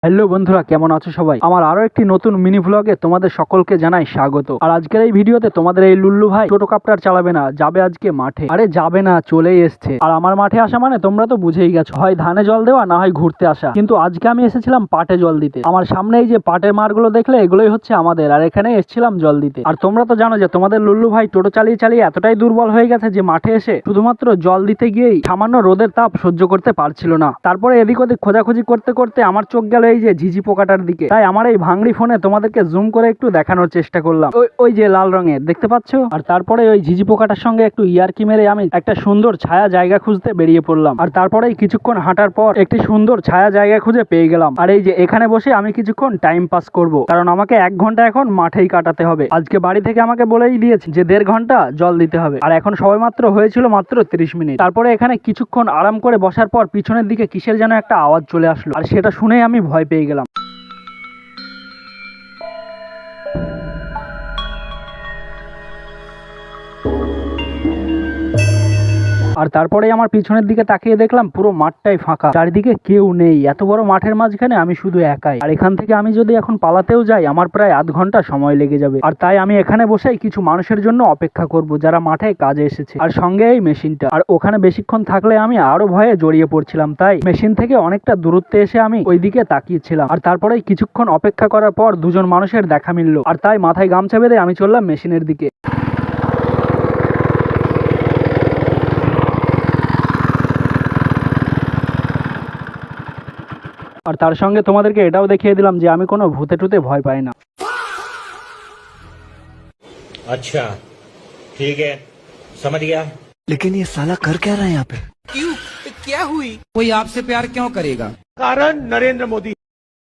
Hello বন্ধুরা, কেমন আছো সবাই? আমার আরো একটি নতুন মিনি ভ্লগে তোমাদের সকলকে জানাই স্বাগত। আর আজকের এই ভিডিওতে তোমাদের এই লুল্লু ভাই টোটো কাপ্টার চালাবে না, যাবে আজকে মাঠে। আরে যাবে না, চলেই এসছে। আর আমার মাঠে আসা মানে তোমরা তো বুঝেই গেছো, হয় ধানে জল দেওয়া, না হয় ঘুরতে আসা। কিন্তু আজকে আমি এসেছিলাম পাটে জল দিতে। আমার সামনে এই যে পাটের মারগুলো দেখলে, এগুলোই হচ্ছে আমাদের। আর এখানে এসেছিলাম জল দিতে। আর তোমরা তো জানো যে তোমাদের লুল্লু ভাই টোটো চালিয়ে চালিয়ে এতটাই দুর্বল হয়ে গেছে যে মাঠে এসে শুধুমাত্র জল দিতে গিয়েই সামান্য রোদের তাপ সহ্য করতে পারছিল না। তারপরে এদিক ওদিক খোঁজাখুঁজি করতে করতে আমার চোখ গেল এই যে ঝিঝি পোকাটার দিকে। তাই আমার এই ভাঙড়ি ফোনে তোমাদেরকে জুম করে একটু দেখানোর চেষ্টা করলাম। ওই যে লাল রঙের দেখতে পাচ্ছ। আর তারপরে ওই ঝিঝি পোকাটার সঙ্গে একটু ইয়ারকি মেরে আমি একটা সুন্দর ছায়া জায়গা খুঁজতে বেরিয়ে পড়লাম। আর তারপরে কিছুক্ষণ হাঁটার পর একটি সুন্দর ছায়া জায়গা খুঁজে পেয়ে গেলাম। আর এই যে এখানে বসে আমি কিছুক্ষণ টাইম পাস করব, কারণ আমাকে 1 ঘন্টা এখন মাঠেই কাটাতে হবে। আজকে বাড়ি থেকে আমাকে বলেই দিয়েছে যে 1.5 ঘন্টা জল দিতে হবে। আর এখন সবাই মাত্র হয়েছিল মাত্র 30 মিনিট। তারপরে এখানে কিছুক্ষণ আরাম করে বসার পর পিছনের দিকে কিসের যেন একটা আওয়াজ চলে আসলো। আর সেটা শুনেই আমি ভয় পেয়ে গেলাম। আর তারপরে আমার পিছনের দিকে তাকিয়ে দেখলাম পুরো মাঠটাই ফাঁকা, চারিদিকে কেউ নেই। এত বড় মাঠের মাঝখানে আমি শুধু একাই। আর এখান থেকে আমি যদি এখন পালাতেও যাই, আমার প্রায় আধ ঘন্টা সময় লেগে যাবে। আর তাই আমি এখানে বসেই কিছু মানুষের জন্য অপেক্ষা করব, যারা মাঠে কাজে এসেছে। আর সঙ্গে এই মেশিনটা। আর ওখানে বেশিক্ষণ থাকলে আমি আরো ভয়ে জড়িয়ে পড়ছিলাম, তাই মেশিন থেকে অনেকটা দূরত্বে এসে আমি ওইদিকে তাকিয়েছিলাম। আর তারপরে কিছুক্ষণ অপেক্ষা করার পর দুজন মানুষের দেখা মিলল। আর তাই মাথায় গামছা বেঁধে আমি চললাম মেশিনের দিকে। আর তার সঙ্গে তোমাদেরকে এটাও দেখিয়ে দিলাম যে আমি কোনো ভূতে টুতে ভয় পাই না। अच्छा ठीक है, समझ गया। लेकिन ये साला कर क्या रहा है यहाँ पे? क्यों? क्या हुई? कोई आपसे प्यार क्यों करेगा? कारण नरेंद्र मोदी।